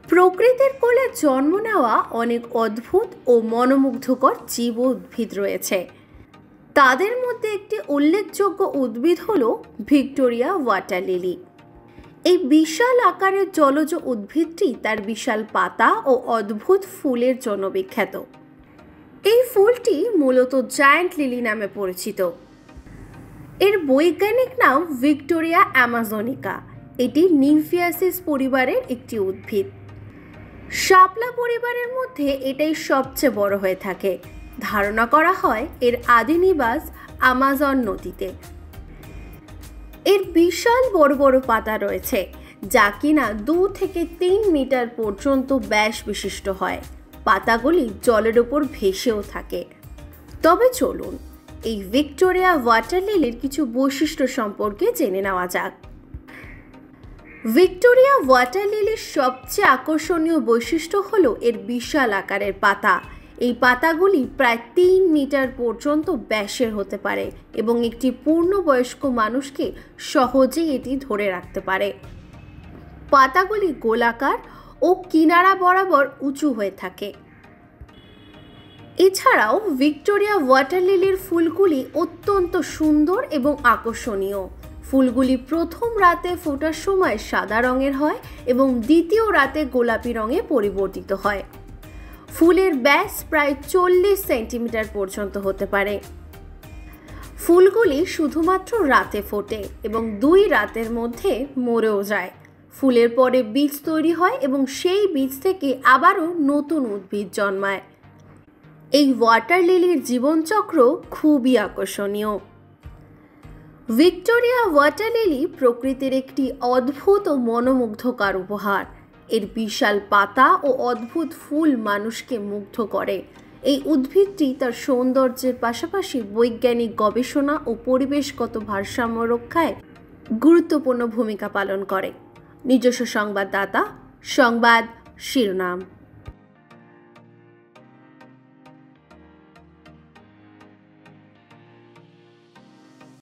প্রকৃতির কোলে জন্ম নেওয়া অনেক অদ্ভুত ও মনোমুগ্ধকর জীব উদ্ভিদ রয়েছে। তাদের মধ্যে একটি উল্লেখযোগ্য উদ্ভিদ হল ভিক্টোরিয়া ওয়াটার লিলি। এই বিশাল আকারের জলজ উদ্ভিদটি তার বিশাল পাতা ও অদ্ভুত ফুলের জন্য বিখ্যাত। এই ফুলটি মূলত জায়ান্ট লিলি নামে পরিচিত। এর বৈজ্ঞানিক নাম ভিক্টোরিয়া অ্যামাজনিকা। এটি নিমফিয়াসিস পরিবারের একটি উদ্ভিদ। শাপলা পরিবারের মধ্যে এটাই সবচেয়ে বড় হয়ে থাকে। ধারণা করা হয় এর আদি নিবাস আমাজন নদীতে। এর বিশাল বড় বড় পাতা রয়েছে, যা কিনা 2 থেকে 3 মিটার পর্যন্ত ব্যাস বিশিষ্ট হয়। পাতাগুলি জলের ওপর ভেসেও থাকে। তবে চলুন এই ভিক্টোরিয়া ওয়াটার লিলির কিছু বৈশিষ্ট্য সম্পর্কে জেনে নেওয়া যাক। ভিক্টোরিয়া ওয়াটার লিলির সবচেয়ে আকর্ষণীয় বৈশিষ্ট্য হলো এর বিশাল আকারের পাতা। এই পাতাগুলি প্রায় 3 মিটার পর্যন্ত ব্যাসের হতে পারে এবং একটি পূর্ণবয়স্ক মানুষকে সহজেই এটি ধরে রাখতে পারে। পাতাগুলি গোলাকার ও কিনারা বরাবর উঁচু হয়ে থাকে। এছাড়াও ভিক্টোরিয়া ওয়াটার লিলির ফুলগুলি অত্যন্ত সুন্দর এবং আকর্ষণীয়। ফুলগুলি প্রথম রাতে ফোটার সময় সাদা রঙের হয় এবং দ্বিতীয় রাতে গোলাপি রঙে পরিবর্তিত হয়। ফুলের ব্যাস প্রায় 40 সেন্টিমিটার পর্যন্ত হতে পারে। ফুলগুলি শুধুমাত্র রাতে ফোটে এবং 2 রাতের মধ্যে মরেও যায়। ফুলের পরে বীজ তৈরি হয় এবং সেই বীজ থেকে আবারও নতুন উদ্ভিদ জন্মায়। এই ওয়াটার লিলির জীবনচক্র খুবই আকর্ষণীয়। ভিক্টোরিয়া ওয়াটার লিলি প্রকৃতির একটি অদ্ভুত ও মনোমুগ্ধকর উপহার। এর বিশাল পাতা ও অদ্ভুত ফুল মানুষকে মুগ্ধ করে। এই উদ্ভিদটি তার সৌন্দর্যের পাশাপাশি বৈজ্ঞানিক গবেষণা ও পরিবেশগত ভারসাম্য রক্ষায় গুরুত্বপূর্ণ ভূমিকা পালন করে। নিজস্ব সংবাদদাতা, সংবাদ শিরোনাম।